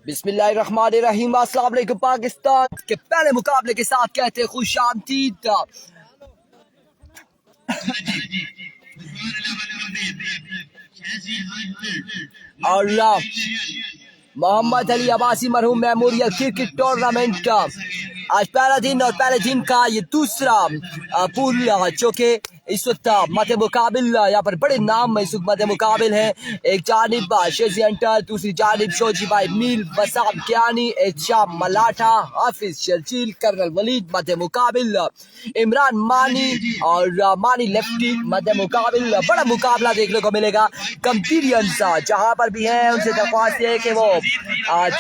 बिस्मिल्लाहिर्रहमानिर्रहीम। अस्सलाम वालेकुम। पाकिस्तान के पहले मुकाबले के साथ कहते हैं खुश आमदीद। और मोहम्मद अली अब्बासी मरहूम मेमोरियल क्रिकेट टूर्नामेंट आज पहला दिन और पहले दिन का ये दूसरा पूल जो के इस वक्त मध्य मुकाबिल यहाँ पर बड़े नाम इस वक्त मध्य मुकाबिल है। एक जानिब शेजी अंटर, दूसरी जानिब शोजी भाई मील, वसाम कियानी, एहशाम मलाठा, हाफिज शर्जील, कर्नल वलीद मध्य मुकाबिल, इमरान मानी और मानी लेफ्टी मध्य मुकाबिल। बड़ा मुकाबला देखने को मिलेगा। कंपीरियंस जहाँ पर भी हैं उनसे दरख्वास्त है कि वो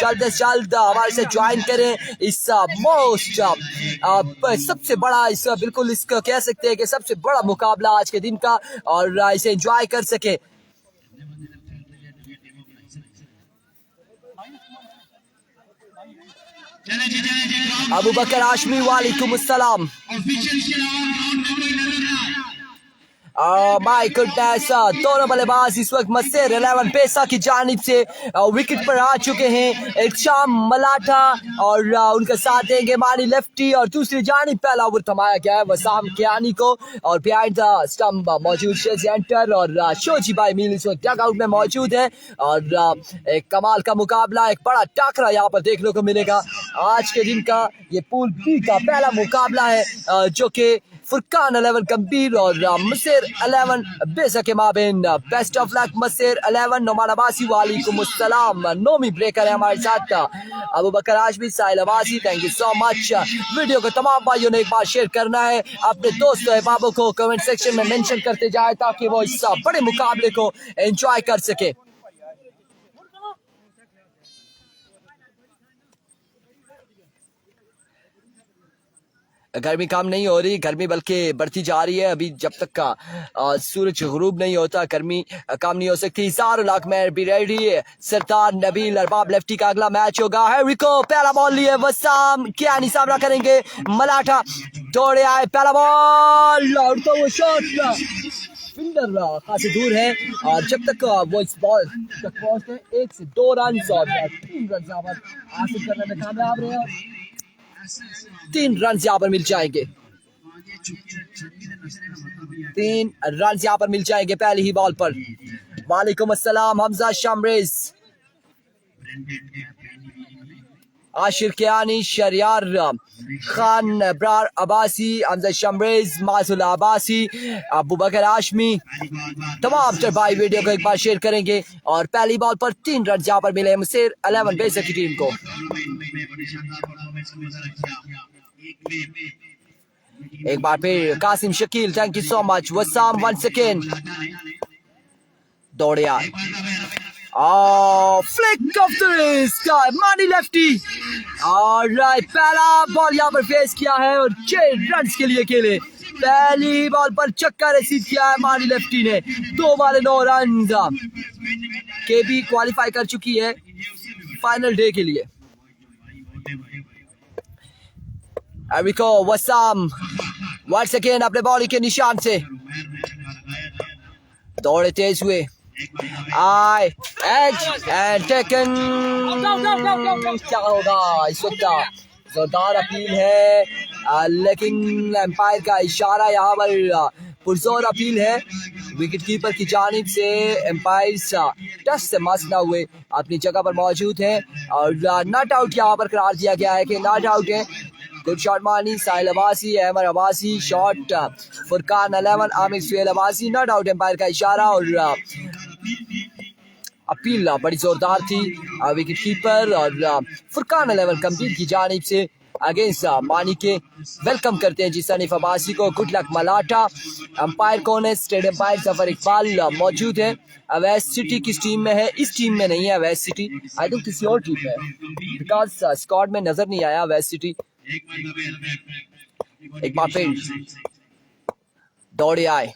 जल्द से जल्द हमारे से ज्वाइन करें इस मोस्ट सबसे बड़ा इस बिल्कुल इसको कह सकते हैं कि सबसे बड़ा मुकाबला आज के दिन का, और इसे एंजॉय कर सके। अबू बकर हाशमी वालेकुम अस्सलाम। माय गुडनेस, दोनों बल्लेबाज इस वक्त मस्सेर 11 पेसा की जानिब से विकेट पर आ चुके हैं। एहशाम मलाठा और उनके साथ देंगे मानी लेफ्टी, और दूसरी जानिब पहला ओवर थमाया गया है वसाम कियानी को, और बिहाइंड द स्टंप मौजूद शेजी एंटर और शोजी भाई मील इस वक्त डग आउट में मौजूद है। और एक कमाल का मुकाबला, एक बड़ा टाकरा यहाँ पर देखने को मिलेगा। आज के दिन का ये पूल बी का पहला मुकाबला है जो कि फुरकान 11 गंभीर और मसेर 11 बेसा के माबेन। बेस्ट ऑफ लक मसेर 11। नोमान अब्बासी वालेकुम अस्सलाम। नोमी ब्रेकर है हमारे साथ। Abu Bakar Hashmi, Sahil Abbasi, thank you so much. Video को तमाम भाइयों ने एक बार शेयर करना है, अपने दोस्तों अहबाबों को कमेंट सेक्शन में मेंशन करते जाए ताकि वो इस बड़े मुकाबले को एंजॉय कर सके। गर्मी कम नहीं हो रही, गर्मी बल्कि बढ़ती जा रही है। अभी जब तक का सूरज गुरूब नहीं होता गर्मी कम नहीं हो सकती। इज़हार उल हक में भी रेडी है सरदार नबील अरबाब लेफ्टी का अगला मैच होगा। हैरिको पहला बॉल लिए वसाम कियानी सामना करेंगे मलाठा, दौड़े आए पहला बॉल और तो वो शॉट फील्डर खासी दूर है, और जब तक वो इस बॉल तक पहुंचते 1 से 2 रन और 3 रन हासिल करने में कामयाब रहे। 3 रन यहाँ पर मिल जाएंगे, 3 रन यहाँ पर मिल जाएंगे पहली ही बॉल पर। वालेकुम अस्सलाम हमजा शामरेज, आशिर कियानी, शरियार खान, अब्रार अब्बासी, हमजा शमरेज, मासूल अब्बासी, अबू बकर हाशमी, तमाम भाई वीडियो को एक बार शेयर करेंगे। और पहली बॉल पर 3 रन यहाँ पर मिले मसेर 11 बेसा की टीम को। एक बार फिर Qasim Shakeel, thank you so much. वसाम 1 सेकेंड, दौड़े आए, flick of the wrist, Mani lefty, और पहला बॉल यहाँ पर फेस किया है और 6 रन के लिए खेले। पहली बॉल पर चक्का रिसीव किया है मानी लेफ्टी ने, 2 वाले 9 रन के भी क्वालिफाई कर चुकी है फाइनल डे के लिए। अरिको वसाम वंस अगेन अपने बॉलिंग के निशान से दौड़े तेज हुए, आई एज एंड टेकन। क्या होगा इस वक्त? जोरदार अपील है, लेकिन एम्पायर का इशारा यहाँ पर पुरजोर अपील है विकेट कीपर की जानिब से। एम्पायर टच से मस ना हुए अपनी जगह पर मौजूद है, और नॉट आउट यहाँ पर करार दिया गया है कि नॉट आउट है। Good shot Mani, Sahil Abbasi, Ahmad Abbasi, shot Furqan 11, Aamir Suhail Abbasi, not out umpire का इशारा। और अपील बड़ी जोरदार थी विकेट कीपर और फुरकान 11 कम्पीट की जानिब से अगेंस्ट मानी के। वेलकम करते हैं जी सनीफ अब्बासी को। Good luck मलाठा। अंपायर कौन है? स्टेट अंपायर जफर इकबाल मौजूद है। अवैस सिटी किस टीम में है? इस टीम में नहीं है अवैस सिटी, आई थिंक किसी और टीम में है, बिकॉज स्क्वाड में नजर नहीं आया अवैस सिटी। एक बार फिर दौड़े आए,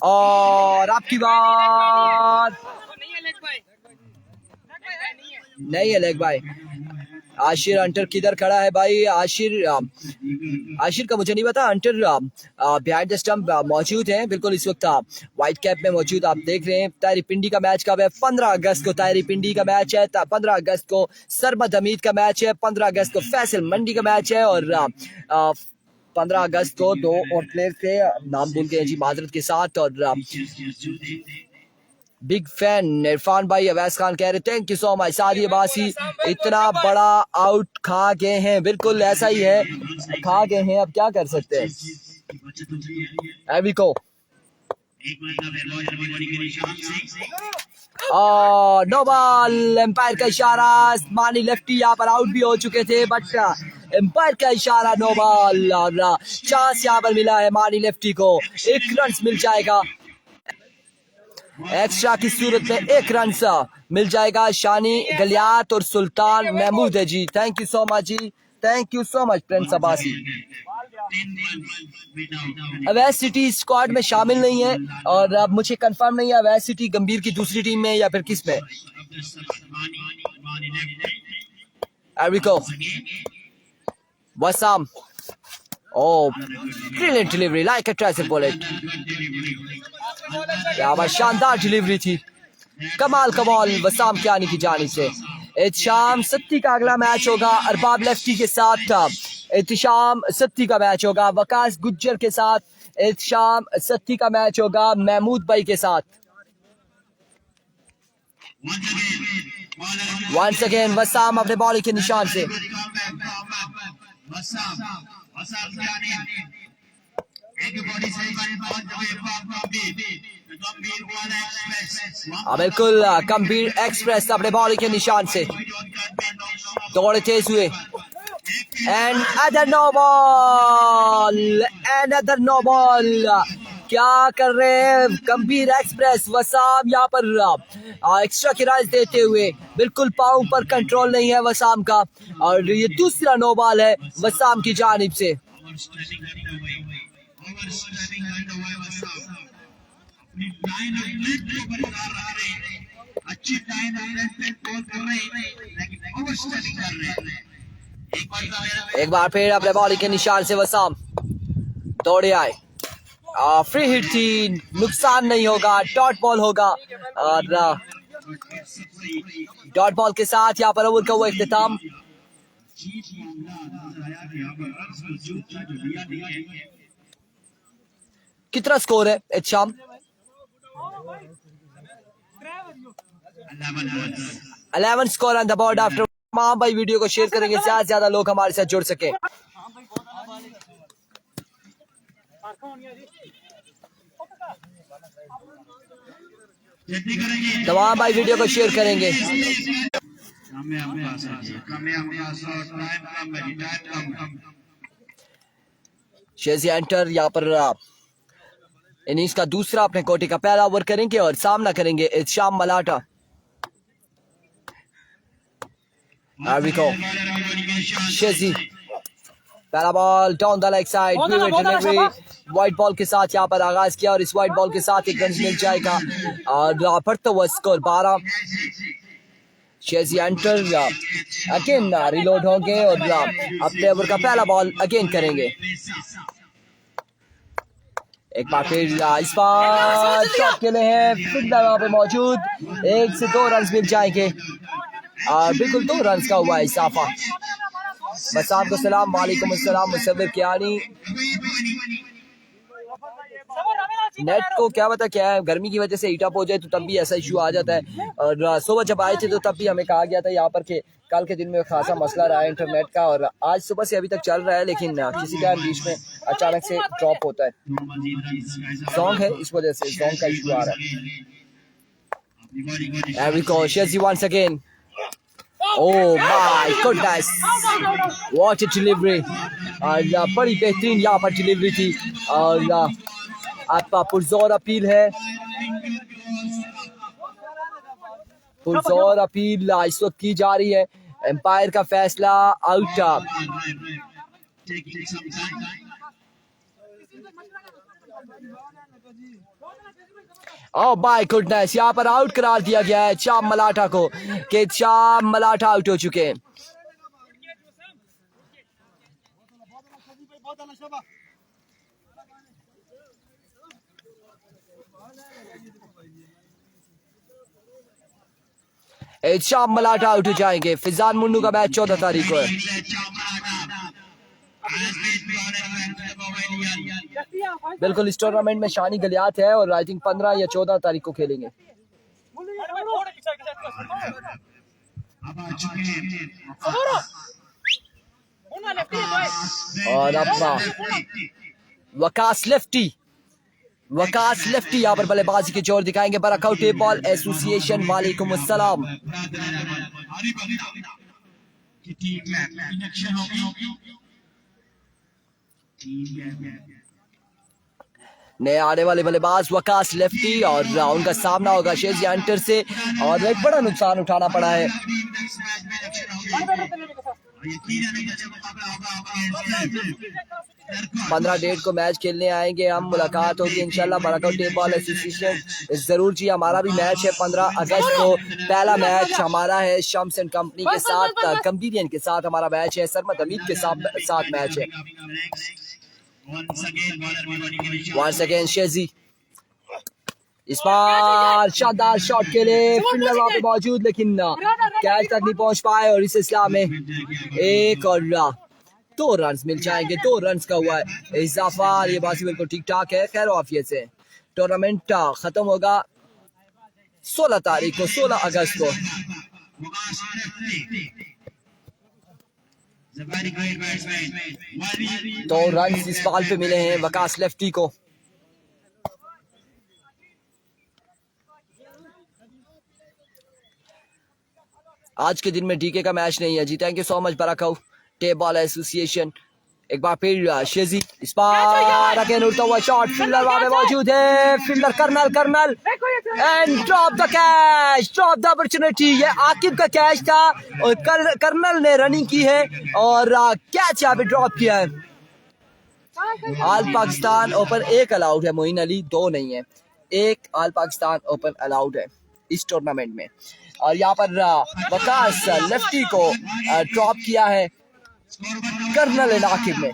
और आपकी बात नहीं है लेग बाय, आशिर हंटर किधर खड़ा है भाई? आशिर आशिर का मुझे नहीं पता। हंटर बिहाइंड द स्टंप मौजूद है बिल्कुल इस वक्त व्हाइट कैप में मौजूद। आप देख रहे हैं ताहिर पिंडी का मैच कब है? 15 अगस्त को ताहिर पिंडी का मैच है। 15 अगस्त को सरमद हमीद का मैच है। 15 अगस्त को फैसल मंडी का मैच है। और 15 अगस्त को दो और प्लेयर थे, नाम भूल गए जी माजरत के साथ। और बिग फैन इरफान भाई अवैस खान कह रहे थैंक यू सो मच। सादी अब्बासी इतना बड़ा आउट खा गए हैं, बिल्कुल ऐसा ही है, खा गए हैं, अब क्या कर सकते हैं। एविको नो बॉल, एम्पायर का इशारा, मानी लेफ्टी यहाँ पर आउट भी हो चुके थे बट एम्पायर का इशारा नो बॉल। और चांस यहाँ पर मिला है मानी लेफ्टी को, 1 रन मिल जाएगा एक्स्ट्रा की सूरत में, 1 रन मिल जाएगा। शानी गलियात और सुल्तान महमूद है जी, थैंक यू सो मच जी, thank you so much Prince Abbasi. Awais city squad में शामिल नहीं है और अब मुझे कंफर्म नहीं है अवैस सिटी गंभीर की दूसरी टीम में या फिर किस में। एरिको वसाम, oh brilliant delivery like a treasure bullet, क्या बात, शानदार डिलीवरी थी, कमाल का बॉल वसाम कियानी की जानिब से। एहतिशाम सत्ती का अगला मैच होगा अरबाब लेफ्टी के साथ, एहतिशाम सत्ती का मैच होगा वकास गुज्जर के साथ, एहतिशाम सत्ती का मैच होगा महमूद भाई के साथ। वंस अगेन वसाम अपने बॉलिंग के निशान से, बिल्कुल गंभीर एक्सप्रेस अपने बॉलिंग के निशान से दौड़े तेज हुए। And other no ball, another no ball, क्या कर रहे हैं गंभीर एक्सप्रेस? वसाम यहाँ पर एक्स्ट्रा की राइज देते हुए, बिल्कुल पाँव पर कंट्रोल नहीं है वसाम का और ये दूसरा नो बॉल है वसाम की जानिब से। एक बार फिर अपने बॉलिंग के निशान से वसाम दौड़े आए, फ्री हिट थी, नुकसान नहीं होगा, डॉट बॉल होगा और डॉट बॉल के साथ यहाँ पर ओवर का हुआ इख्तिताम। कितना स्कोर है Ehtisham? 11 score on the board after. तमाम भाई वीडियो को शेयर करेंगे, ज्यादा से ज्यादा लोग हमारे साथ जुड़ सके। तमाम भाई वीडियो को शेयर करेंगे। शेजी एंटर यहाँ पर इनिंग्स का दूसरा अपने कोटे का पहला ओवर करेंगे और सामना करेंगे एहतिशाम मलाटा। शेजी पहला ball down the leg side, delivery white ball के साथ यहाँ पर आगाज किया और इस व्हाइट बॉल के साथ 1 रन मिल जाएगा और बढ़ता हुआ स्कोर 12। शेजी एंटर अगेन रिलोड होंगे और अपने ओवर का पहला बॉल अगेन करेंगे। एक बार फिर इस बार शॉट के लिए है फिल्डर वहां पे मौजूद, 1 से 2 रन मिल जाएंगे और बिल्कुल 2 रन का हुआ इजाफा। वसाम को सलाम, वालेकुम अस्सलाम मुसव्विर कियानी। नेट को क्या पता क्या है, गर्मी की वजह से हीट अप हो जाए तो तब भी ऐसा इशू आ जाता है। और सुबह जब आए थे तो तब भी हमें कहा गया था यहाँ पर कि कल के दिन में खासा मसला रहा है इंटरनेट का और आज सुबह से अभी तक चल रहा है, लेकिन किसी टाइम बीच में अचानक से ड्रॉप होता है। सॉन्ग है इस वजह से सॉन्ग का इशू आ रहा है। एरिको शेजी once again, oh my goodness, what a delivery, और बड़ी बेहतरीन यहाँ पर डिलीवरी थी और आपका पुरजोर अपील है, पुरजोर अपील इस वक्त की जा रही है। एम्पायर का फैसला आउट। ओह माय गुडनेस, यहाँ पर आउट करार दिया गया है शाम मलाठा को कि शाम मलाठा आउट हो चुके हैं। शाम मलाटा आउट हो जाएंगे। फिजान मुन्नू का मैच 14 तारीख को है। बिल्कुल इस टूर्नामेंट में शानी गलियात है और आई थिंक 15 या 14 तारीख को खेलेंगे। और अपना वकास लेफ्टी यहाँ पर बल्लेबाजी के जोर दिखाएंगे। बरकाऊ टेप बॉल एसोसिएशन वालेकुम अस्सलाम। नए आने वाले बल्लेबाज वकास लेफ्टी और उनका सामना होगा शेजी हंटर से और एक बड़ा नुकसान उठाना पड़ा है। 15 डेट को मैच खेलने आएंगे हम, मुलाकात होगी इंशाल्लाह। बरकाऊ टेप बॉल एसोसिएशन जरूर जी, हमारा भी मैच है 15 अगस्त को। पहला मैच हमारा है शम्स एंड कंपनी के साथ, कंपीरियन के साथ हमारा मैच है। सरमत हमीद के साथ मैच है। वंस अगेन शेजी, इस बार शानदार शॉट के लिए फील्डर वहां पे मौजूद, लेकिन कैच तक नहीं पहुंच पाए और इस इस्लाम में 1 और 2 रन मिल जाएंगे। 2 रन का हुआ है इजाफा। ये बात बिल्कुल ठीक ठाक है। खैर आफियत से टूर्नामेंट खत्म होगा 16 तारीख को, 16 अगस्त को। तो रन इस बॉल पे मिले हैं वकास लेफ्टी को। आज के दिन में डीके का मैच नहीं है जी। थैंक यू सो मच बरकाऊ टेप बॉल एसोसिएशन। एक बार फिर शेजी, इस बार अगेन उड़ता हुआ शॉट, फील्डर वहां पे मौजूद है। फील्डर कर्नल and drop the catch, drop the opportunity. ये आकिब का कैच था और कर्नल ने रनिंग की है और कैच यहाँ पे ड्रॉप किया है। आल पाकिस्तान ओपन 1 अलाउड है, मोइन अली 2 नहीं है। 1 आल पाकिस्तान ओपन अलाउड है इस टूर्नामेंट में। और यहाँ पर वकास लेफ्टी को ड्रॉप किया है कर्नल एंड आकिब ने।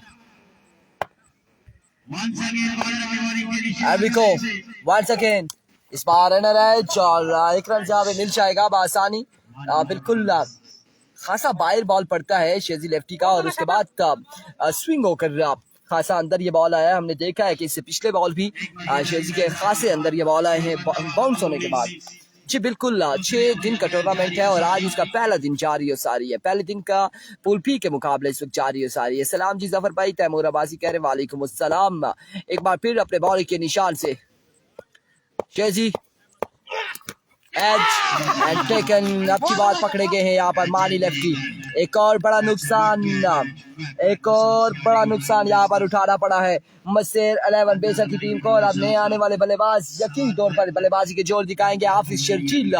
वंस अगेन इस बार रनर एज और 1 रन यहाँ पे मिल जाएगा बआसानी। बिल्कुल खासा बाहर बॉल पड़ता है शेजी लेफ्टी का और उसके बाद स्विंग होकर खासा अंदर ये बॉल आया। हमने देखा है कि इससे पिछले बॉल भी शेजी के खासे अंदर ये बॉल आए हैं बाउंस होने के बाद जी। बिल्कुल 6 दिन का टूर्नामेंट है और आज इसका पहला दिन जारी हो सारी है। पहले दिन का पूल पी के मुकाबले इस वक्त जारी हो सारी है। सलाम जी जफर भाई, तैमूर अब्बासी कह रहे वालेकुम अस्सलाम। एक बार फिर अपने बॉल के निशान से शेजी एज एंड टेकन। अब की बात पकड़े गए हैं यहाँ पर मानी लेफ्टी। एक और बड़ा नुकसान यहाँ पर उठाना पड़ा है मसेर 11 बेसा की टीम को। और अब नए आने वाले बल्लेबाज यकीन तौर पर बल्लेबाजी के जोर दिखाएंगे। हाफिज शर्जील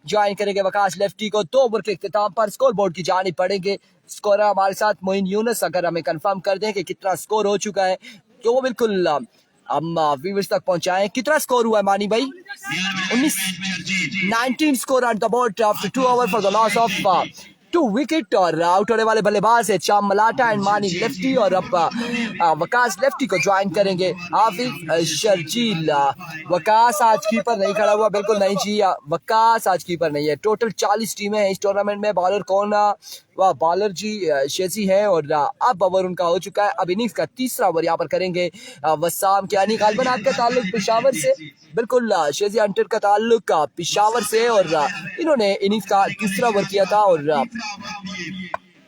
ज्वाइन करेंगे वकास लेफ्टी को। 2 ओवर के इख्तिताम पर स्कोर बोर्ड की जानिब पड़ेंगे। स्कोर हमारे साथ मोइन यूनुस, अगर हमें कंफर्म कर दें कि कितना स्कोर हो चुका है तो वो बिल्कुल हम व्यूअर्स तक पहुंचाएं। कितना स्कोर हुआ है मानी भाई? 19 score at the board after 2 over for the loss of 2 wicket. और आउट होने वाले बल्लेबाज है शाम मलाटा एंड मानी लेफ्टी। और अब वकास लेफ्टी को ज्वाइन करेंगे हाफिज शर्जील। वकास आज कीपर नहीं खड़ा हुआ, बिल्कुल नहीं जी, वकास आज कीपर नहीं है। टोटल 40 टीमें हैं इस टूर्नामेंट में। बॉलर कौन? वह बॉलर जी शेजी है और अब ओवर उनका हो चुका है। अब इनिंग्स का 3रा ओवर यहाँ पर करेंगे वसाम कियानी। गालबन आपका ताल्लुक पेशावर से, बिल्कुल शेजी हंटर का ताल्लुक पेशावर से और इन्होंने इनिंग्स का 3रा ओवर किया था और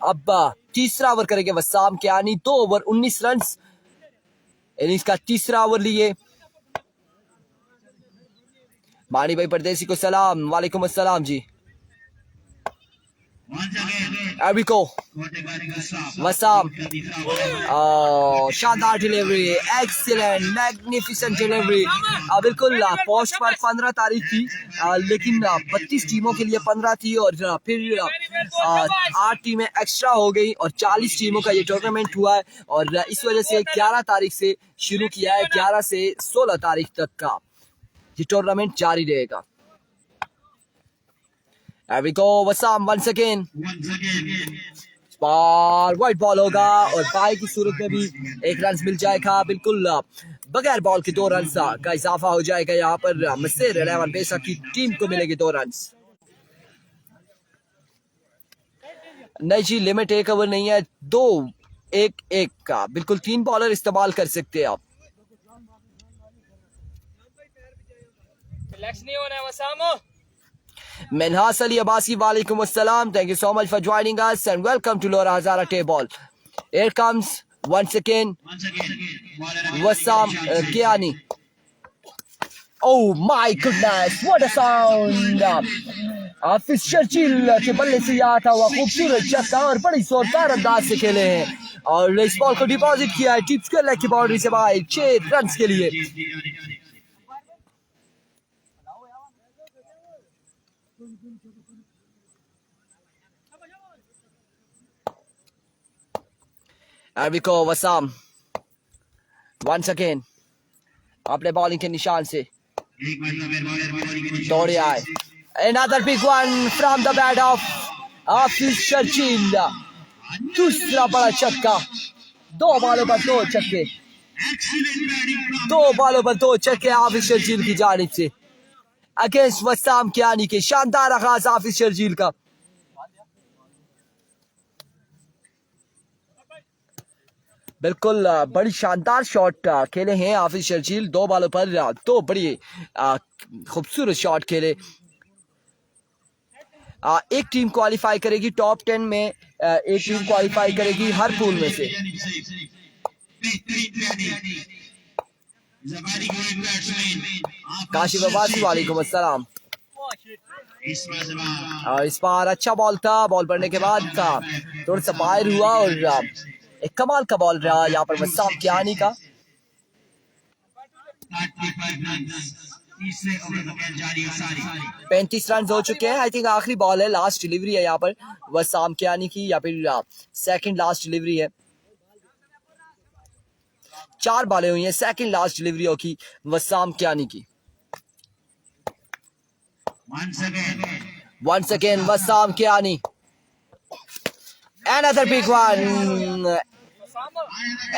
अब 3रा ओवर करेंगे वसाम कियानी। 2 ओवर 19 रन, इनिंग्स का 3रा ओवर लिए। मानी भाई परदेसी को सलाम, वालेकुम अस्सलाम जी। अबिको वसाम, शानदार डिलीवरी, एक्सीलेंट मैग्निफिसेंट डिलीवरी। बिल्कुल पोस्ट पर 15 तारीख थी लेकिन 32 टीमों के लिए 15 थी और फिर 8 टीमें एक्स्ट्रा हो गई और 40 टीमों का ये टूर्नामेंट हुआ है। और इस वजह से 11 तारीख से शुरू किया है, 11 से 16 तारीख तक का ये टूर्नामेंट जारी रहेगा। There we go, Wassam once again. Bar white ball होगा और बाई की सूरत में भी एक रन मिल जाएगा। बिल्कुल बगैर बॉल के 2 रन का इजाफा हो जाएगा। यहाँ पर मस्सेर 11 पेसा की टीम को मिलेगी 2 रन। नहीं जी, लिमिट 1 ओवर नहीं है, 2-1-1 का बिल्कुल 3 बॉलर इस्तेमाल कर सकते हैं आप। नहीं होना है वसामो। Menhas Ali Abasi, walaikum assalam. Thank you so much for joining us and welcome to Lora Hazara Table. Here comes once again Wassam Kiani. Oh my goodness, what a sound! हाफिज शर्जील के बल्ले से यह आता हुआ खूबसूरत छक्का और बड़ी जोरदार अंदाज से खेले हैं और इस बॉल को डिपॉजिट किया है टिप्स के लेग की बाउंड्री से बाहर 6 रन के लिए। Erviko Wassam once again अपने बॉलिंग के निशान से दौड़े आए। Another big one from the bat of Hafiz Sharjeel. दूसरा बड़ा छक्का, 2 बॉलों पर 2 छक्के, 2 बॉलों पर 2 छक्के हाफिज शर्जील की जानिब से अगेंस्ट वसाम कियानी के। शानदार आगाज हाफिज शर्जील का। बिल्कुल बड़ी शानदार शॉट खेले हैं हाफिज शर्जील। 2 बॉलों पर 2 बड़ी खूबसूरत शॉट खेले। एक टीम क्वालिफाई करेगी टॉप 10 में, एक टीम क्वालिफाई करेगी हर पूल में से। काशिफ अब्बासी वालेकुम अस्सलाम। और इस बार अच्छा बॉल था, बॉल पड़ने के बाद था थोड़ा सा फायर हुआ और एक कमाल का बॉल रहा यहाँ पर वसाम कियानी का। 35 रन हो चुके हैं। आई थिंक आखिरी बॉल है, लास्ट डिलीवरी है यहाँ पर वसाम कियानी की या फिर सेकंड लास्ट डिलीवरी है। 4 बॉलें हुई हैं, सेकंड लास्ट डिलीवरी होगी वसाम कियानी की। Once again Wassam Kiani. Another big one.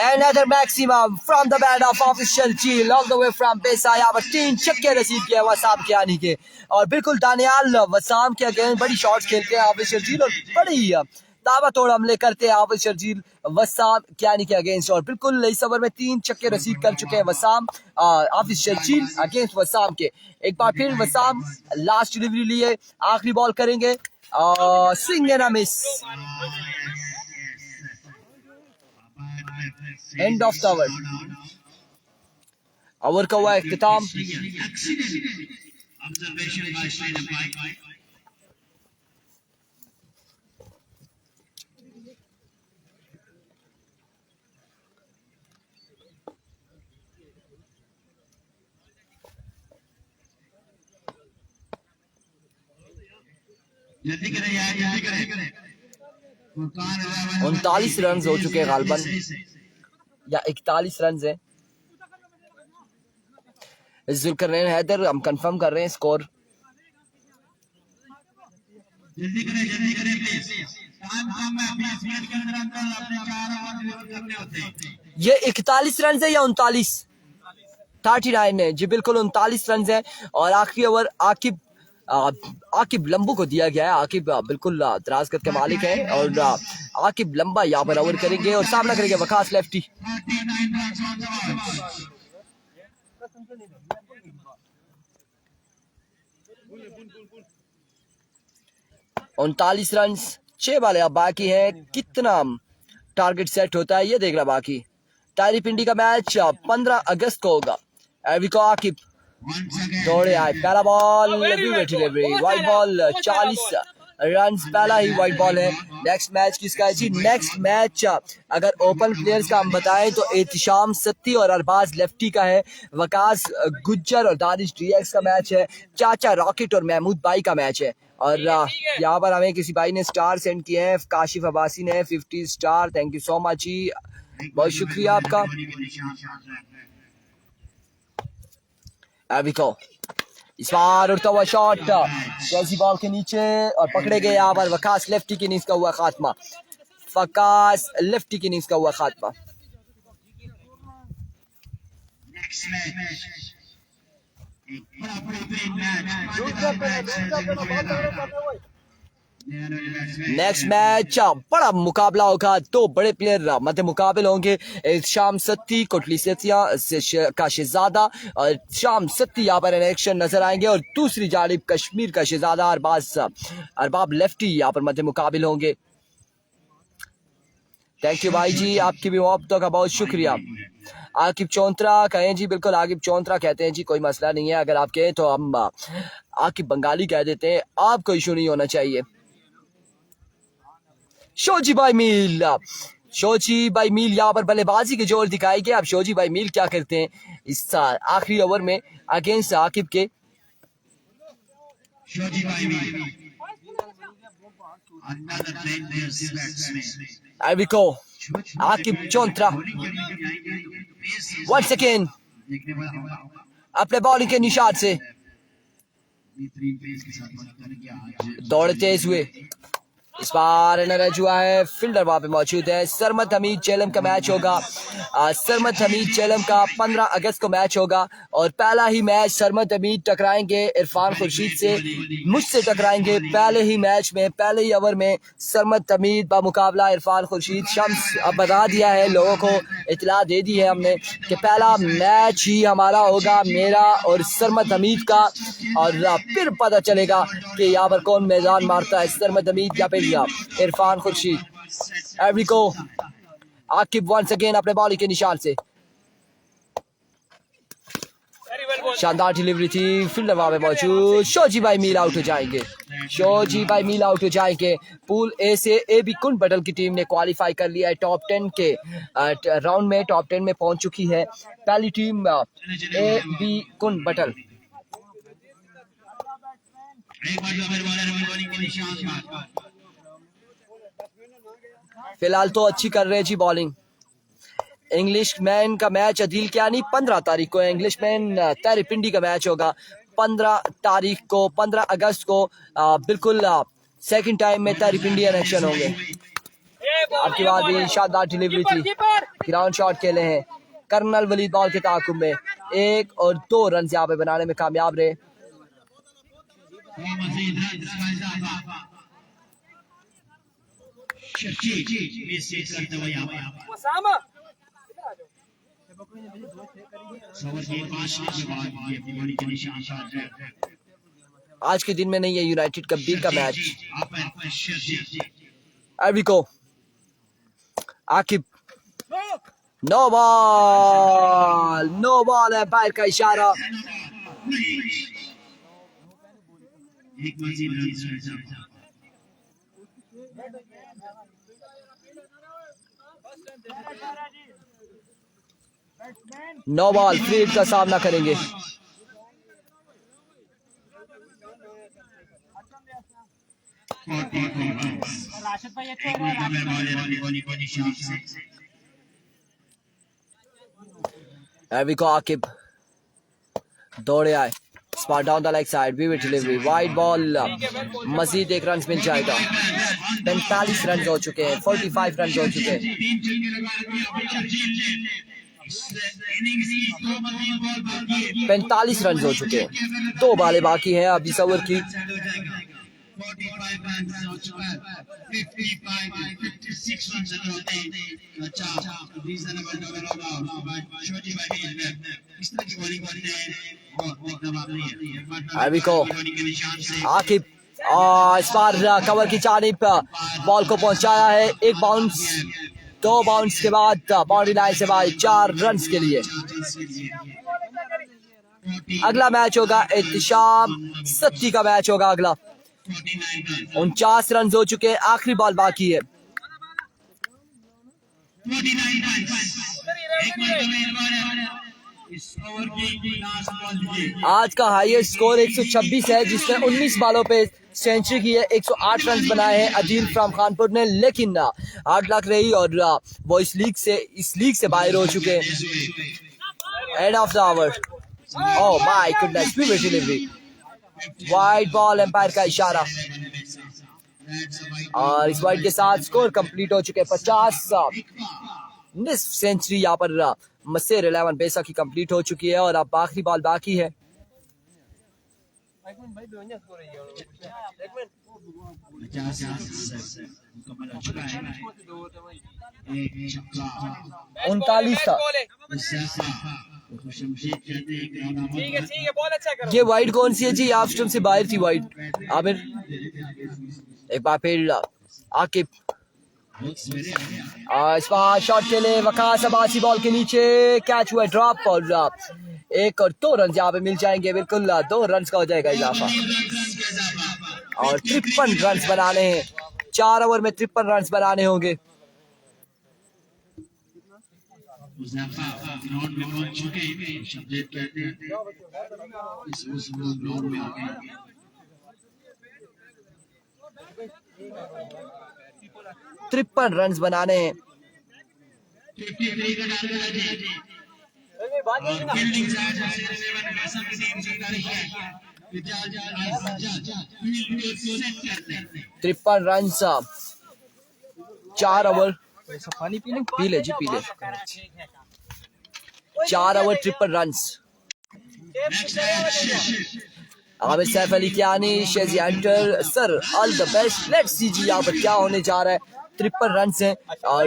Another maximum from the bat of Hafiz Sharjeel all the way from Pesa। यहाँ पर 3 छक्के नसीब किए वसाम कियानी के और बिल्कुल दानियाल वसाम के अगेंस्ट बड़ी शॉट्स खेलते हैं हाफिज शर्जील और बड़ी ताबड़तोड़ हमले करते हैं हाफिज शर्जील वसाम कियानी के अगेंस्ट और बिल्कुल इस ओवर में 3 छक्के नसीब कर चुके हैं वसाम हाफिज शर्जील अगेंस्ट वसाम के। एक बार फिर वसाम लास्ट डिलीवरी लिए आखिरी बॉल करेंगे, swing and a miss. And of the over, over का हुआ इख्तिताम। जल्दी करें यार, जल्दी करें। 39 रन हो चुके हैं गालबन या 41 रन है। जुल्करनैन हैदर हम कंफर्म कर रहे हैं स्कोर। जल्दी करें प्लीज। टाइम कम है, 20 मिनट के अंदर अपने 4 ओवर डिलीवर करने होते हैं। ये 41 रन है या 39? 39 है जी, बिल्कुल 39 रन है और आखिरी ओवर आकिब लंबू को दिया गया है। आकिब बिल्कुल दराजकत के मालिक हैं और आकिब लंबा यहाँ पर ओवर करेंगे और सामना करेंगे वकास लेफ्टी। 39 रन, 6 बालें अब बाकी है। कितना टारगेट सेट होता है ये देखना बाकी। टायरी पिंडी का मैच 15 अगस्त को होगा। एविको आकिब दौड़े आए, पहला ball delivery white ball, 40 run पहला ही वाइट बॉल है। नेक्स्ट मैच किसका है जी? नेक्स्ट मैच अगर ओपन प्लेयर्स का हम बताएं तो एहतिशाम सत्ती और अरबाज लेफ्टी का है, वकास गुज्जर और दानिश डीएक्स का मैच है, चाचा रॉकेट और महमूद भाई का मैच है। और यहाँ पर हमें किसी भाई ने स्टार सेंड किए हैं, काशिफ अब्बासी ने 50 star, thank you so much जी, बहुत शुक्रिया आपका। अविको इस बार उड़ता हुआ शॉट चेल्सी बॉल के नीचे और पकड़े गए यहाँ पर वकास लेफ्टी के नीचे का हुआ खात्मा। फकास लेफ्टी की इनिंग्स का हुआ खात्मा। नेक्स्ट मैच एक बड़ा बेहतरीन मैच। नेक्स्ट मैच बड़ा मुकाबला होगा, दो बड़े प्लेयर मध्य मुकाबले होंगे। शाम सत्ती कोटली सेतिया का शहजादा और शाम सत्ती यहाँ पर एक्शन नजर आएंगे और दूसरी जानिब कश्मीर का शहजादा अरबाब लेफ्टी यहाँ पर मध्य मुकाबले होंगे। थैंक यू भाई जी, आपकी भी मोहब्बतों का बहुत शुक्रिया। आकिब चौंतरा कहें जी, बिल्कुल आकिब चौंतरा कहते हैं जी, कोई मसला नहीं है। अगर आप कहें तो हम आकिब बंगाली कह देते हैं, आपको इशू नहीं होना चाहिए। शोजी भाई मील यहाँ पर बल्लेबाजी के जोर दिखाएंगे। अब शोजी भाई मील क्या करते हैं इस आखिरी ओवर में अगेंस्ट आकिब के। शोजी भाई मील Eriko आकिब चौंतरा वन सेकेंड अपने बॉलिंग के निशान से दौड़ तेज हुए। इस बार रन हुआ है, फील्डर वहां पे मौजूद है। सरमद हमीद चेलम का मैच होगा। सरमद हमीद चेलम का 15 अगस्त को मैच होगा और पहला ही मैच सरमद हमीद टकराएंगे इरफान खुर्शीद से, मुझसे टकराएंगे पहले ही मैच में, पहले ही ओवर में। सरमद हमीद बा मुकाबला इरफान खुर्शीद। शम्स अब बता दिया है, लोगों को इतला दे दी है हमने कि पहला मैच ही हमारा होगा, मेरा और सरमद हमीद का, और फिर पता चलेगा कि यहाँ पर कौन मैदान मारता है, सरमद हमीद या फिर इरफान खुर्शीद। एवरिको आकिब वंस अगेन अपने बॉलिंग के निशान से, शानदार डिलीवरी थी, फील्डर वहां पे मौजूद। शोजी भाई मील आउट हो जाएंगे, शोजी भाई मील आउट हो जाएंगे। पूल ए से ए बी कुंड बटल की टीम ने क्वालिफाई कर लिया है टॉप 10 के राउंड में, टॉप 10 में पहुंच चुकी है पहली टीम ए बी कुंड बटल। फिलहाल तो अच्छी कर रहे हैं जी बॉलिंग। इंग्लिश मैन का मैच अदील क्यानी 15 तारीख को है। इंग्लिश मैन तहरी पिंडी का मैच होगा 15 तारीख को, 15 अगस्त को। बिल्कुल सेकंड टाइम में तहरी पिंडी एक्शन होंगे। आपकी बात भी शानदार डिलीवरी थी, ग्राउंड शॉट खेले हैं। कर्नल वलीद बॉल के ताकुब में 1 और 2 रन यहाँ पे बनाने में कामयाब रहे। आज के दिन में नहीं है यूनाइटेड कब्बीर का मैच। एवरिको आकिब नो बॉल है, पैर का इशारा। नो बॉल, फील्ड का सामना करेंगे। एविको आकिब दौड़े आए, spot down the leg side, vivid delivery, wide ball, Majeed 1 run मिल जाएगा। 45 रन हो चुके हैं, 45 रन हो चुके हैं। 45 रन हो चुके हैं, 2 बालें बाकी हैं अभी इस ओवर की। 55 आकिब इस बार कवर की जानिब बॉल को पहुंचाया है। 1 बाउंस, 2 बाउंस के बाद बाउंड्री लाइन से बाहर 4 रन के लिए। अगला मैच होगा एहतिशाम सत्ती का मैच होगा अगला। 49 रन हो चुके हैं, आखिरी बॉल बाकी है। आज का हाईएस्ट स्कोर 126 है, जिसने 19 बालों पे सेंचुरी की है। 108 रन बनाए हैं अदील फ्रॉम खानपुर ने, लेकिन 8 लाख रही और वो इस लीग से बाहर हो चुके हैं। End of the over. Oh my goodness, vivid delivery, wide ball, umpire का इशारा। और इस वाइड के साथ स्कोर कंप्लीट हो चुके हैं 50। निस्फ सेंचुरी यहाँ पर मसेर 11 बेसा की कंप्लीट हो चुकी है और अब आखिरी बॉल बाकी है। उनतालीस था। ये वाइड कौन सी है जी? आप स्टंप से बाहर थी वाइड। आमिर एक बार फिर आकिब इस बार शॉट के लिए वकास अब्बासी बॉल के नीचे कैच हुआ ड्रॉप और एक और 2 रन यहाँ पे मिल जाएंगे। बिल्कुल 2 रन का हो जाएगा इजाफा और 53 रन बनाने हैं। 4 ओवर में 53 रन बनाने होंगे। ग्राउंड में पहुंच चुके हैं, शब्देव कहते हैं इस ग्राउंड में आ गए। 53 रन बनाने हैं। तिरपन रन 4 ओवर पानी पी ले जी पी ले। 4 over 53 run. Aamir Saif Ali Kiyani Sheji enter sir all the best. Let's see जी यहाँ पर क्या होने जा रहा है। 53 रन हैं और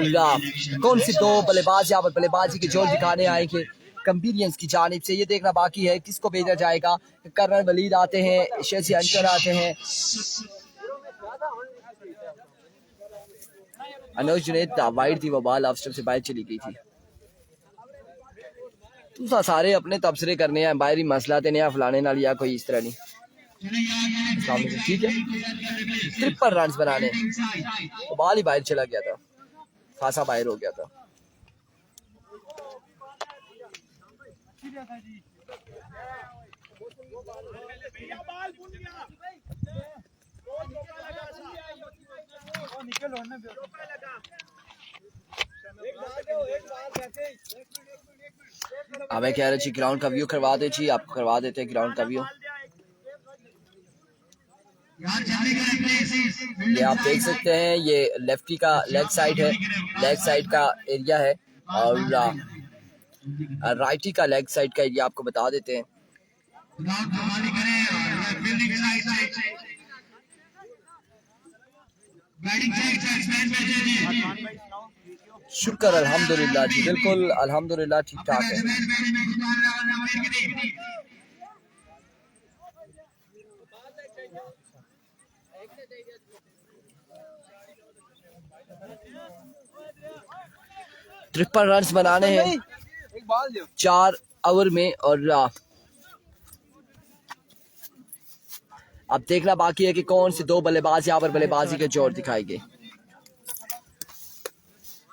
कौन सी 2 बल्लेबाज यहाँ पर बल्लेबाजी के जोर दिखाने आएंगे कंपीरियंस की जानिब से। ये देखना बाकी है किसको भेजा जाएगा। कर्नल वलीद आते हैं, शेजी एंटर आते हैं, अनुज जुनैद वाइड थी, वो बॉल ऑफ स्टंप से बाहर चली गई थी। तो सारे अपने तबसरे करने हैं, बाहर ही मसला ते नहीं फलाने नाल या कोई इस तरह नहीं। ठीक है 53 रन बनाने। तो बॉल ही बाहर चला गया था, खासा बाहर हो गया था। हमें कह रहे जी ग्राउंड का व्यू करवा दे जी, आपको करवा देते हैं ग्राउंड का व्यू। ये आप देख सकते हैं, ये लेफ्टी का लेग साइड है, लेग साइड का एरिया है और राइटी का लेग साइड का एरिया आपको बता देते हैं। शुक्र अल्हम्दुलिल्लाह जी, बिल्कुल अल्हम्दुलिल्लाह ठीक ठाक है। तिरपन रन बनाने हैं 4 ओवर में और अब देखना बाकी है कि कौन से 2 बल्लेबाज यहाँ पर बल्लेबाजी के जोर दिखाएंगे।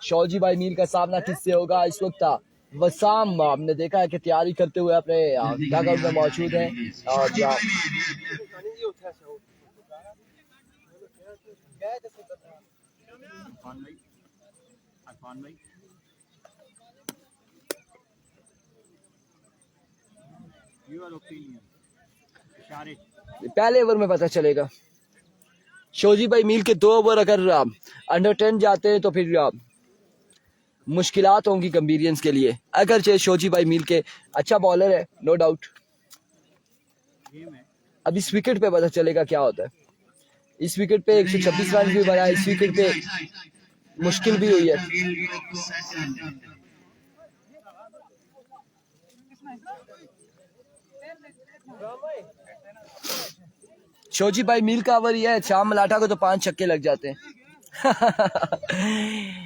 शौजी भाई मील का सामना किससे होगा? इस वक्त वसाम हमने देखा है कि तैयारी करते हुए अपने डगआउट में मौजूद हैं और पहले ओवर में पता चलेगा। शौजी भाई मील के 2 ओवर अगर अंडर 10 जाते हैं तो फिर मुश्किलात होंगी गंभीरियंस के लिए। अगर शौजी भाई मील के अच्छा बॉलर है नो डाउट। अब इस विकेट पे पता चलेगा क्या होता है। इस विकेट पे 126 रन भी बना, इस विकेट पे मुश्किल भी हुई है। शौजी भाई मील का ओवर ये है, शाम मलाठा को तो 5 छक्के लग जाते हैं।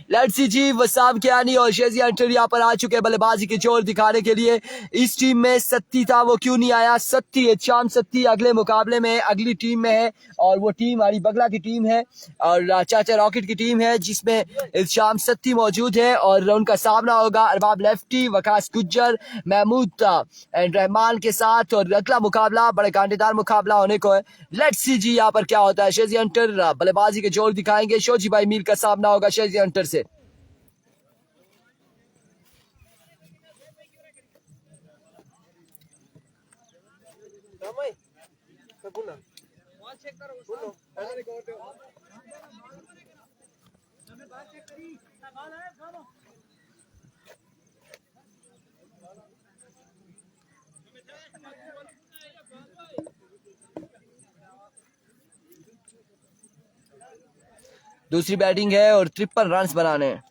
लेट्स सी जी, वसाम कियानी और शेजी एंटर यहाँ पर आ चुके हैं बल्लेबाजी के जोर दिखाने के लिए। इस टीम में सत्ती था, वो क्यों नहीं आया? सत्ती शाम सत्ती अगले मुकाबले में अगली टीम में है और वो टीम हमारी बगला की टीम है और चाचा रॉकेट की टीम है जिसमें शाम सत्ती मौजूद है और उनका सामना होगा अरबाब लेफ्टी, वकास गुज्जर, महमूद एंड रहमान के साथ और अगला मुकाबला बड़े कांटेदार मुकाबला होने को है। लेट्स सी जी यहाँ पर क्या होता है। शेजी एंटर बल्लेबाजी के जोर दिखाएंगे, शौजी भाई मील का सामना होगा शेजी एंटर से। दूसरी बैटिंग है और 53 रन बनाने हैं।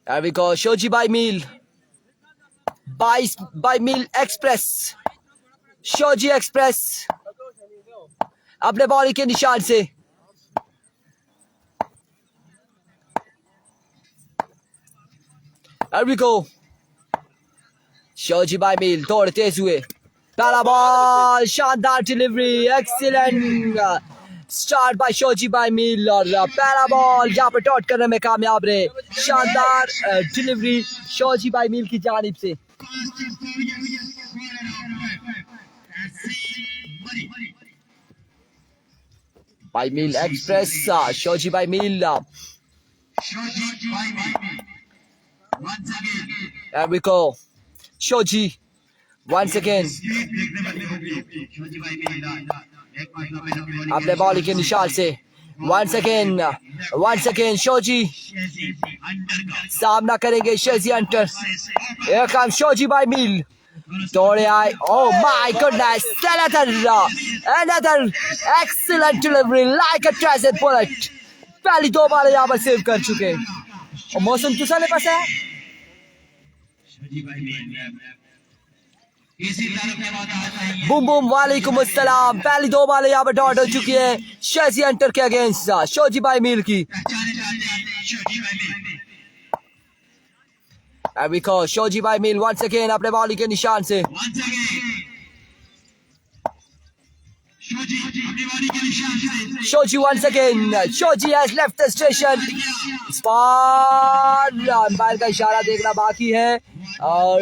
Here we go, Shoji by Meal. by Meal Express. Shoji Express. अपने बॉलिंग के निशान से Here we go. Shoji by Meal थोड़े तेज हुए, पहला बॉल, शानदार delivery, excellent start by Shoji by Meel और पहला बॉल यहाँ पर डॉट करने में कामयाब रहे। शानदार डिलीवरी शोजी बाय मील की जानिब से। By Meel express, Shoji by Meel, there we go, Shoji once again अपने बॉलिंग के निशान से once again Shoji सामना करेंगे शेजी अंटर। Here comes Shoji by Meal, तोड़े आए, oh my goodness, another excellent delivery like a treasure bullet। पहली 2 बार यहाँ पर सेव कर चुके और मौसम किसने पास है। बूम बूम वालेकुम अस्सलाम, पहली 2 बाल यहाँ पर डॉट हो चुकी है शेजी अंटर के अगेंस्ट शोजी बाय मील की। शोजी बाय मील once again अपने बॉलिंग के निशान से। Shoji once again, Shoji has left the station। Umpire का इशारा देखना बाकी है और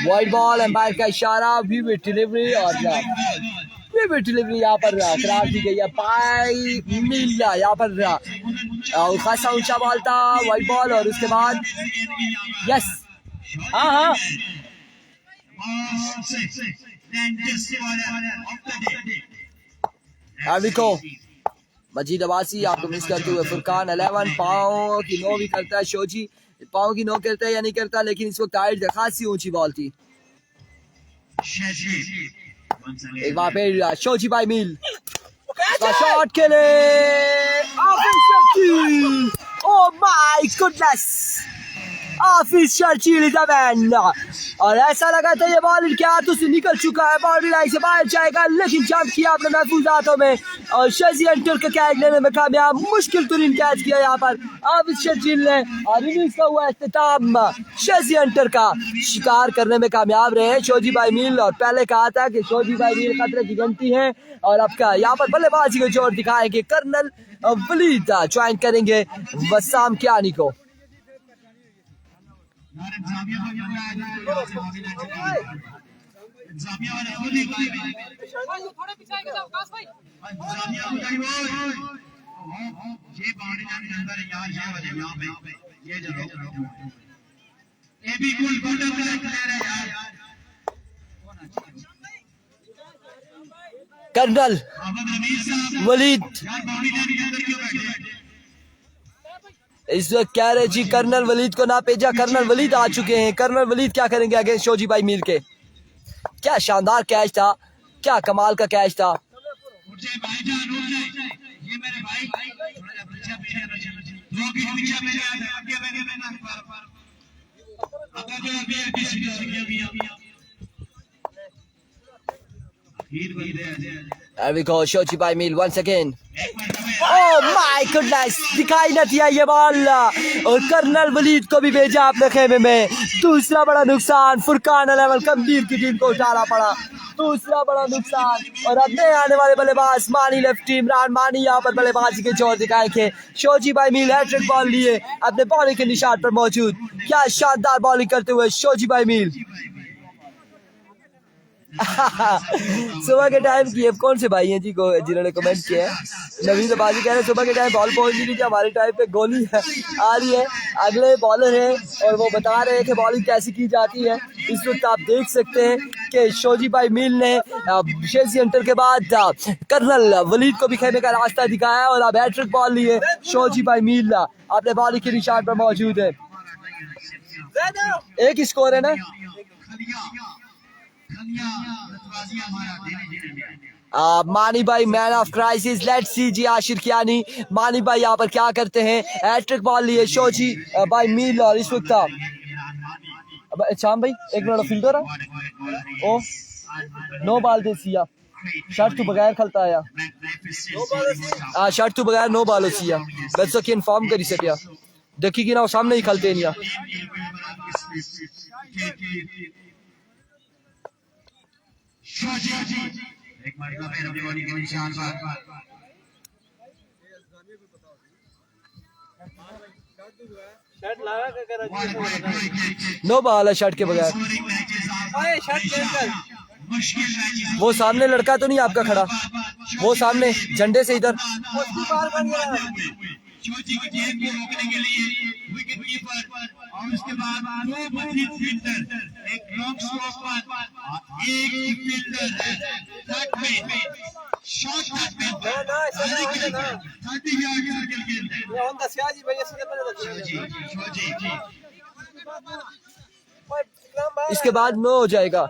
वाइड बॉल, अंपायर का इशारा, विविड डिलीवरी और यहाँ पर करार दी गई है। बाय मील यहाँ पर खासा ऊंचा बॉल था, वाइड बॉल और उसके बाद यस, हाँ मजीद अब्बासी आपको मिस करते हुए फुरकान 11 पाँव की नो भी करता है। शोजी पाँव की नो करता है या नहीं करता, लेकिन इस वक्त हाइट खासी ऊंची बॉल थी। एक बार फिर शोजी बाय मील शॉट के लिए, ओह माय गुडनेस, ऑफिशियल चीली द मैन। और ऐसा लगा था ये बॉल इनके हाथों से निकल चुका है, बाउंड्री लाइन से बाहर जाएगा, लेकिन जंप किया अपने महफूज हाथों में और शेजी अंटर का कैच लेने में कामयाब। मुश्किल तरीन कैच किया यहाँ पर ऑफिशियल चील ने और इनिंग्स का हुआ इख्तिताम शेजी अंटर का शिकार करने में कामयाब रहे शोजी बाय मील। और पहले कहा था कि शोजी बाय मील खतरे की घंटी है और अब का यहाँ पर बल्लेबाजी को जोर दिखाएंगे कर्नल वलीद, ज्वाइन करेंगे वसाम कियानी को। कर्नल वलीद इस वक्त कह रहे जी कर्नल वलीद को ना भेजा, कर्नल वलीद आ चुके हैं। कर्नल वलीद क्या करेंगे अगेंस्ट शोजी बाय मील के। क्या शानदार कैच था, क्या कमाल का कैच था। There we go, Shoji by Meal once again. Oh my goodness, दिखाई न दिया ये बॉल और कर्नल वलीद को भी भेजा अपने खेमे में। दूसरा बड़ा नुकसान फुरकान 11 गंभीर की टीम को उठाना पड़ा, दूसरा बड़ा नुकसान। और अब नए आने वाले बल्लेबाज मानी लेफ्टी इमरान मानी यहाँ पर बल्लेबाजी के जोर दिखाएंगे। शोजी बाय मील हैट्रिक बॉल लिए अपने बॉलिंग के निशान पर मौजूद। क्या शानदार बॉलिंग करते हुए शोजी बाय मील। सुबह के टाइम की अब कौन से भाई हैं जी को जिन्होंने कमेंट किया है। नवीन बाजी कह रहे हैं सुबह के टाइम बॉल पहुंच रही थी, हमारे टाइम पे गोली आ रही है। अगले बॉलर हैं और वो बता रहे हैं कि बॉलिंग कैसी की जाती है। इस वक्त आप देख सकते हैं कि शोजी भाई मील ने शेजी हंटर के बाद कर्नल वलीद को भी खेलने का रास्ता दिखाया और अब हैट्रिक बॉल लिए शोजी भाई मील अपने बॉलिंग के निशान पर मौजूद है। एक ही स्कोर है ना। मानी भाई man of crisis, let's see जी आशिर कियानी मानी भाई यहाँ पर क्या करते हैं। हैट्रिक बॉल लिए शोजी भाई मील और इस वक्त शाम भाई एक मिनट फील्डर है ओ नो बॉल दे सिया शर्ट तू बगैर खलता आया शर्ट तू बगैर नो बॉल सिया बच्चों की इन्फॉर्म करी सकिया देखी कि ना वो सामने ही खलते नहीं नो बॉल है शर्ट के बगैर। वो सामने लड़का तो नहीं आपका खड़ा, वो सामने झंडे से इधर शोजी की गेंद को रोकने के लिए विकेट कीपर और उसके बाद दो मजीद फील्डर, एक लॉन्ग स्ट्रोक पर एक फील्डर थर्ड पे शॉट थर्ड पे 30 यार्ड सर्कल गेंद है उनका सियाजी भाई शोजी जी इसके बाद नो हो जाएगा।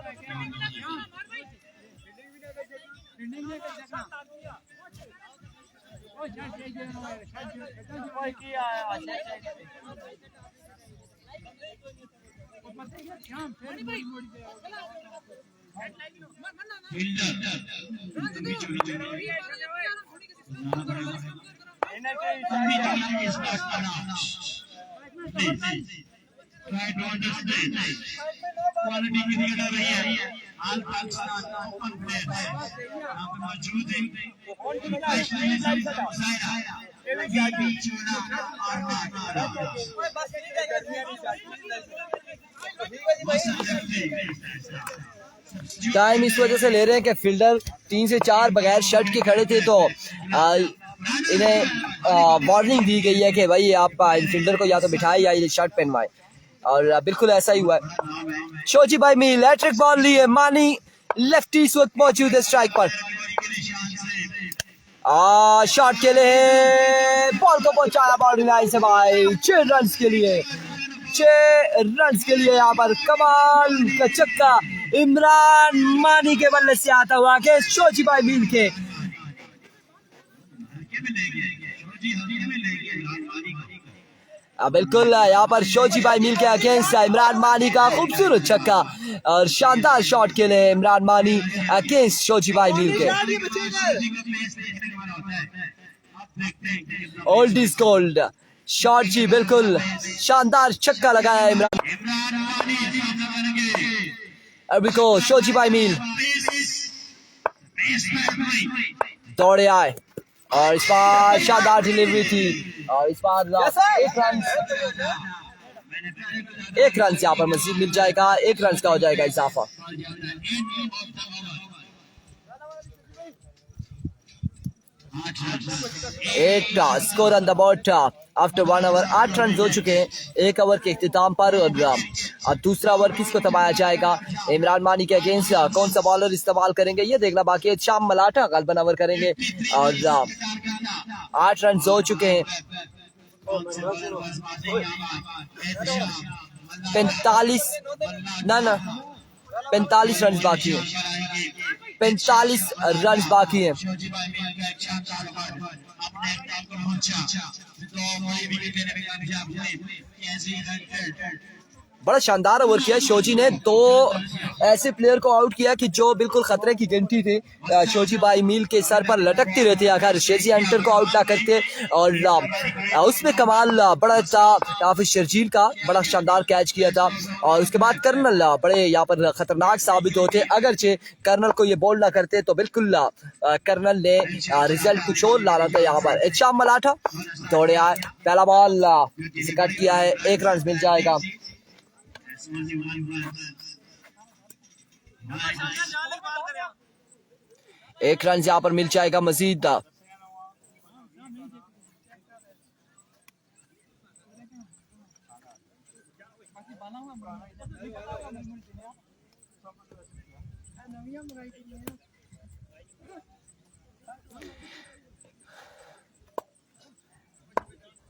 Try to understand. Quality की दिक्कत रही है। आल पाकिस्तान ओपन प्लेयर यहाँ पे मौजूद है। टाइम इस वजह से ले रहे हैं कि फील्डर 3 से 4 बगैर शर्ट के खड़े थे तो इन्हें वार्निंग दी गई है कि भाई आप इन फील्डर को या तो बिठाए या ये शर्ट पहनवाएं और बिल्कुल ऐसा ही हुआ है। शोजी भाई मील हैट्रिक बॉल लिए मानी लेफ्टी इस वक्त मौजूद है स्ट्राइक पर शॉट के लिए बॉल को पहुंचाया बाउंड्री लाइन से भाई 6 रन के लिए 6 रन के लिए यहाँ पर कमाल का छक्का इमरान मानी के बल्ले से आता हुआ के शोजी भाई मील के बिल्कुल यहाँ पर शोजी भाई मील के अगेंस्ट इमरान मानी का खूबसूरत छक्का और शानदार शॉट के लिए इमरान मानी अगेंस्ट शोजी भाई मील के ओल्ड इज गोल्ड शॉट जी बिल्कुल शानदार छक्का लगाया इमरान अभी को शोजी भाई मील दौड़े आए और इस बार शानदार डिलीवरी थी और इस बार एक रन यहाँ पर मजीद मिल जाएगा 1 रन का हो जाएगा इजाफा। एक score on the board after 1 over 8 run हो चुके हैं 1 ओवर के इख्तिताम पर और दूसरा ओवर किसको थमाया जाएगा इमरान मानी के अगेंस्ट कौन सा बॉलर इस्तेमाल करेंगे ये देखना बाकी है। शाम मलाठा गलबन ओवर करेंगे और 8 रन हो चुके हैं 45 रन बाकी है 45 रन बाकी है। बड़ा शानदार ओवर किया शोजी ने 2 ऐसे प्लेयर को आउट किया कि जो बिल्कुल खतरे की घंटी थे शोजी भाई मील के सर पर लटकती रहती अगर शेजी हंटर को आउट ना करते और उसमें कमाल बड़ा था हाफिज शर्जील का बड़ा शानदार कैच किया था और उसके बाद कर्नल बड़े यहाँ पर खतरनाक साबित होते अगरचे कर्नल को ये बॉल ना करते तो बिल्कुल कर्नल ने रिजल्ट कुछ और लाना था। यहाँ पर शाम मलाठा दौड़े आए पहला बॉल कट किया है 1 रन मिल जाएगा। एक रन यहाँ पर मिल जाएगा मजीद।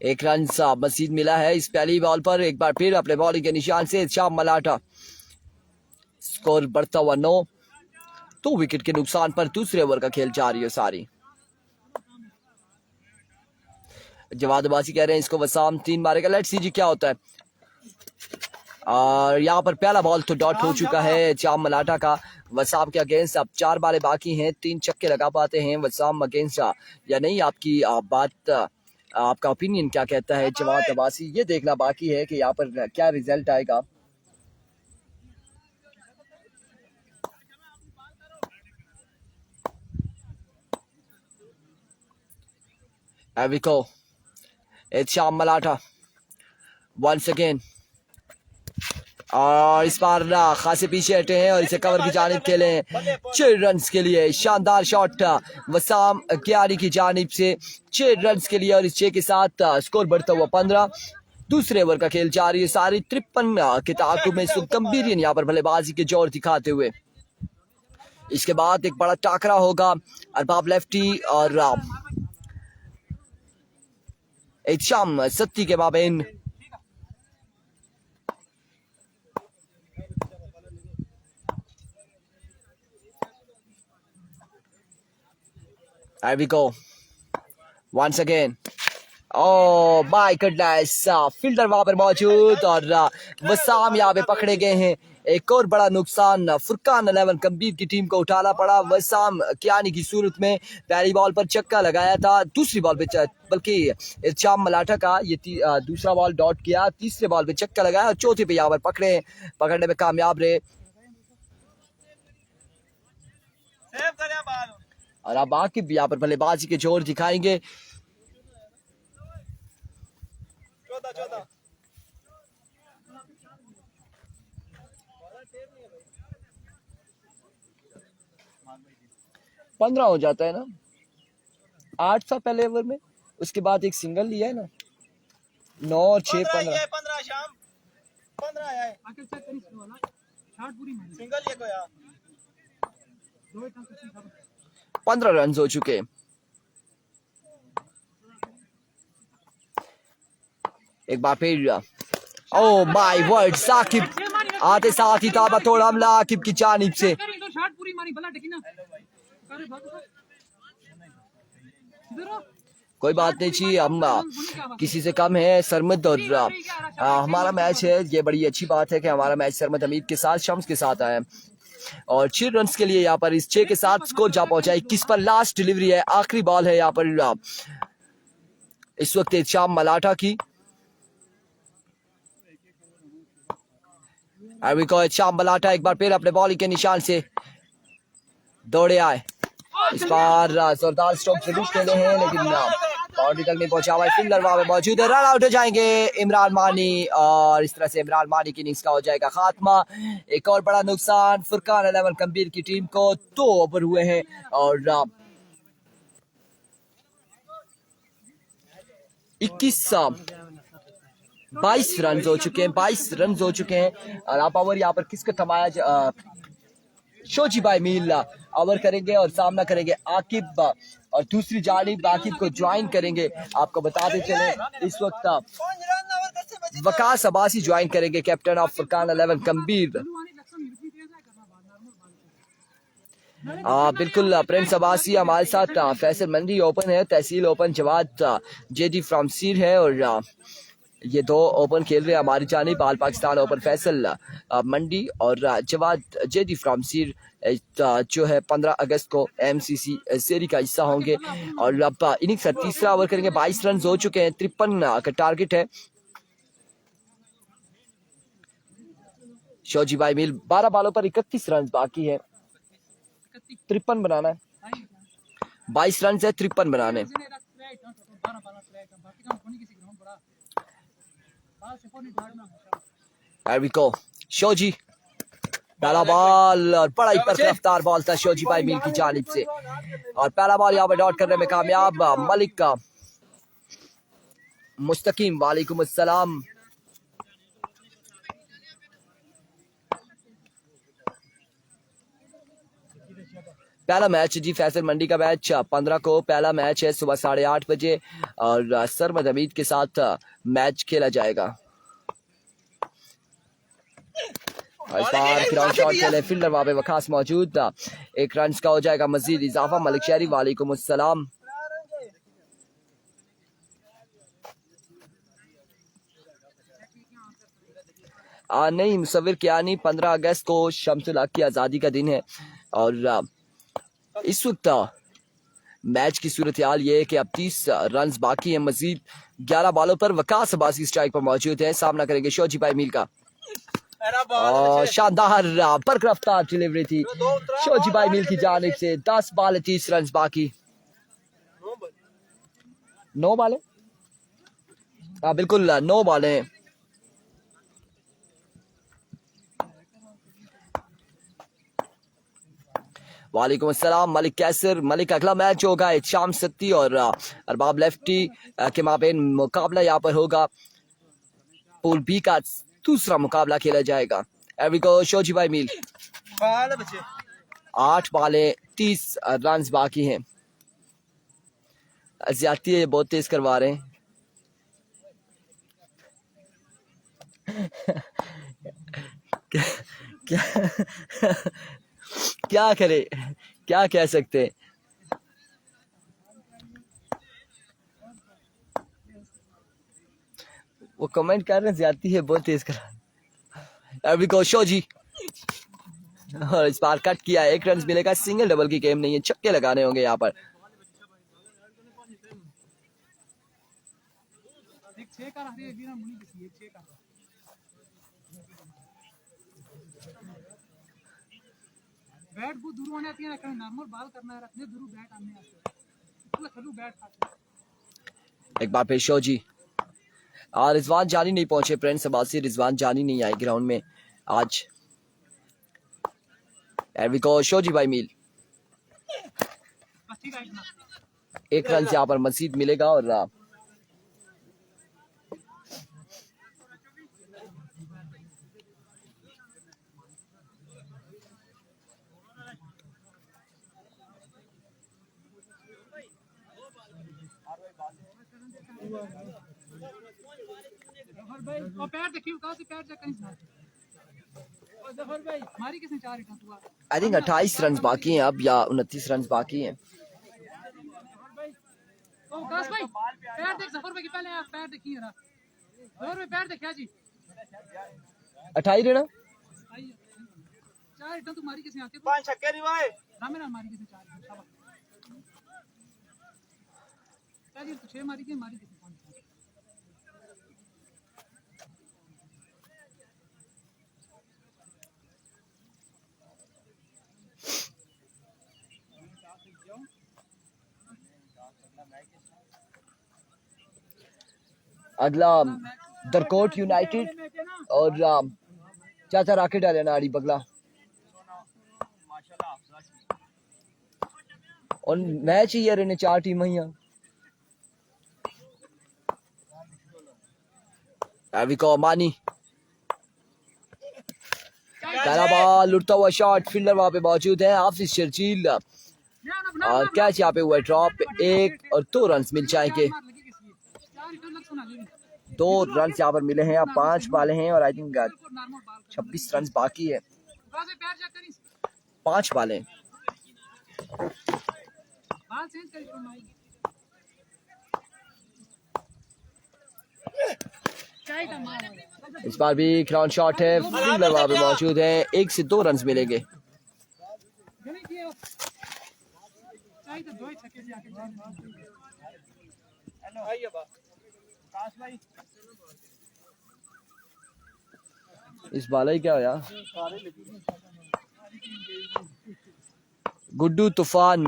एक रन सा मजीद मिला है इस पहली बॉल पर। एक बार फिर अपने बॉलिंग के निशान से शाम मलाटा। स्कोर बढ़ता हुआ 9। 2 विकेट के नुकसान पर दूसरे ओवर का खेल जारी है सारी। जवादबाजी कह रहे हैं इसको वसाम 3 मारेगा। लेट्स सी जी क्या होता है। और यहाँ पर पहला बॉल तो डॉट हो चुका है शाम मलाटा का वसाम के अगेंस्ट। अब 4 बालें बाकी हैं। 3 छक्के लगा पाते हैं वसाम अगेंस्ट या नहीं। आपकी बात, आपका ओपिनियन क्या कहता है जवाद अब्बासी? ये देखना बाकी है कि यहाँ पर क्या रिजल्ट आएगा। Here we go. It's Sham Malata once again. और इस बार खासे पीछे हटे हैं और इसे कवर की जानिब खेले 6 रन्स के लिए। शानदार शॉट वसाम क्यारी की जानिब से 6 रन्स के लिए और इस 6 के साथ स्कोर बढ़ता हुआ 15। दूसरे ओवर का खेल जारी है सारी। 53 के ताकुब में गंभीरियन यहाँ पर बल्लेबाजी के जोर दिखाते हुए। इसके बाद एक बड़ा टाकरा होगा अरबाब लेफ्टी और शाम सत्ती के माबेन। Here we go. Once again. Oh my goodness. Fielder वहां पर मौजूद और वसाम यहाँ पे पकड़े गए हैं। एक और बड़ा नुकसान फुरकान 11 कम्बीर की टीम को उठाना पड़ा। वसाम क्यानी की सूरत में पहली बॉल पर छक्का लगाया था। दूसरी बॉल पे बल्कि शाम मलाटा का ये दूसरा बॉल डॉट किया। तीसरे बॉल पे छक्का लगाया और चौथे पे यहाँ पर पकड़ने में कामयाब रहे। और अब आकिब यहाँ पर बल्लेबाजी के जोर दिखाएंगे। 15 हो जाता है ना। 8 था पहले ओवर में, उसके बाद एक सिंगल लिया है ना। 9 और 6 15 15 रन हो चुके। एक बार फिर ओ माय वर्ड साकिब आते साथ ही ताबड़तोड़ हमला आकिब की जानिब से। कोई बात नहीं जी, हम किसी से कम है। सरमद और हमारा मैच है। ये बड़ी अच्छी बात है कि हमारा मैच सरमद हमीद के साथ शम्स के साथ आया और 6 रन के लिए यहाँ पर इस 6 के साथ स्कोर जा पहुंचा। 21 पर लास्ट डिलीवरी है, आखिरी बॉल है यहाँ पर इस वक्त शाम मलाटा की। शाम मलाटा एक बार फिर अपने बॉलिंग के निशान से दौड़े आए। इस बार जोरदार स्ट्रोक जरूर खेले हैं लेकिन बाउंड्री तक नहीं पहुंचा हुआ। फील्डर वहां पे मौजूद है। रन आउट हो जाएंगे इमरान मानी और इस तरह से इमरान मानी की इनिंग्स का हो जाएगा खात्मा। एक और बड़ा नुकसान फुरकान 11 कम्बीर की टीम को। 2 ओवर हुए हैं और 22 रन हो चुके हैं। 22 रन हो चुके हैं और आप ओवर यहाँ पर किसको थमाया? शोजी भाई मील ओवर करेंगे और सामना करेंगे आकिब और दूसरी जानिब आकिब को ज्वाइन करेंगे। आपको बताते चले इस वक्त वकास अब्बासी ज्वाइन करेंगे, कैप्टन ऑफ फुरकान 11 कम्बीर। बिल्कुल प्रिंस अब्बासी हमारे साथ। फैसल मंडी ओपन है, तहसील ओपन जवाद जेडी फ्रॉम सीर है और ये 2 ओपन खेल रहे हैं हमारी जानिब। आल पाकिस्तान ओपन फैसल मंडी और जवाद जेडी फ्रॉम सीर जो है 15 अगस्त को एमसीसी सीरी का हिस्सा होंगे। और अब इनिंग्स का तीसरा ओवर करेंगे। 22 रन हो चुके हैं। 53 का टारगेट है। शोजी भाई मिल 12 बालों पर 31 रन बाकी है। 53 बनाना है। 22 रन से 53 बनाने। Here we go. शोजी पहला बॉल और बड़ा ही रफ्तार बॉल था शोजी भाई मील की जानिब से और पहला बॉल यहाँ पर डॉट करने में कामयाब मलिक का मुस्तकीम। वालेकुम अस्सलाम। पहला मैच जी फैसल मंडी का मैच 15 को पहला मैच है सुबह 8:30 बजे और सरमद हमीद के साथ मैच खेला जाएगा। और इस बार ग्राउंड शॉट खेले फील्डर वहां पे वखास मौजूद, एक रन का हो जाएगा मजीद इजाफा। मलिक शहरी वालेकुम अस्सलाम। नहीं मुसविर क्या नहीं, 15 अगस्त को शम्सुल हक की आज़ादी का दिन है और इस वक्त मैच की सूरत हाल ये है कि अब 30 रन बाकी हैं। मजीद 11 बॉलों पर वकास अब्बासी स्ट्राइक पर मौजूद है, सामना करेंगे शोजी भाई मील का। और शानदार बरक रफ्तार डिलीवरी थी शोजी भाई मील की जानिब से। 10 बॉल 30 रन बाकी। 9 बॉल है, हाँ बिल्कुल 9 बॉल हैं। वालेकुम अस्सलाम मलिक कैसर। मलिक अगला मैच होगा शाम सत्ती और अरबाब लेफ्टी के माबेन मुकाबला यहाँ पर होगा। पूल बी का दूसरा मुकाबला खेला जाएगा। एवरीको शोजी भाई मील 8 बॉलें 30 रन बाकी हैं। ज्यादती है, बहुत तेज करवा रहे हैं। क्या क्या करे, क्या कह सकते हैं। वो कमेंट कर रहे हैं ज्यादती है, बहुत तेज करा। अभी को शोजी और इस बार कट किया, 1 रन मिलेगा। सिंगल डबल की गेम नहीं है, छक्के लगाने होंगे यहाँ पर। बैट बहुत दूर होने आती है ना, नॉर्मल बॉल करना है, रखने दूर बैट आने आते हैं, खलू बैट खाते। एक बार फिर शोजी और रिजवान जानी नहीं पहुंचे। फ्रेंड्स अब्बासी रिजवान जानी नहीं आए ग्राउंड में आज। एवरीको शोजी भाई मील 1 रन से यहाँ पर मजीद मिलेगा और पैर देखिए, कहां से पैर चेक कहीं जफर भाई मारी किसने 4 हिट हुआ। आई थिंक 28 रन बाकी हैं अब या 29 रन बाकी हैं। तो काश भाई पैर देख, जफर भाई के पहले आप पैर देखिए जरा। जफर भाई पैर देखिए जी, 28 रन 4 हिट तो मारी किसने आते 5 छक्के नहीं भाई, रामे ना मारी किसने 4 हिट। शाबाश, चलिए तो 6 मारी किसने, मारी किसने 5। अगला दरकोट यूनाइटेड और चाचा राकेट आ जाना आड़ी बगला। और मैच ही यार इन्हें 4 टीम ही एविको मानी। पहला बॉल उठता हुआ शॉट, फील्डर वहां पे मौजूद है हाफिज शर्जील और कैच यहाँ पे हुआ ड्रॉप। 1 और 2 रन मिल जाएंगे। 2 रन यहाँ पर मिले हैं। अब 5 बॉलें हैं और आई थिंक 26 रन बाकी है। 5 बॉलें। इस बार भी ग्राउंड शॉट है, फील्डर वहां पे मौजूद है। 1 से 2 रन मिलेंगे। इस बाला ही क्या होया? गुड्डू तूफान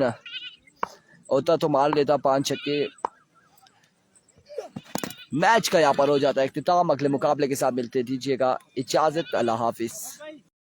होता तो मार लेता 5 छक्के। मैच का यहाँ पर हो जाता है इख्तिताम। अगले मुकाबले के साथ मिलते दीजिएगा इजाजत। अल्लाह हाफिज।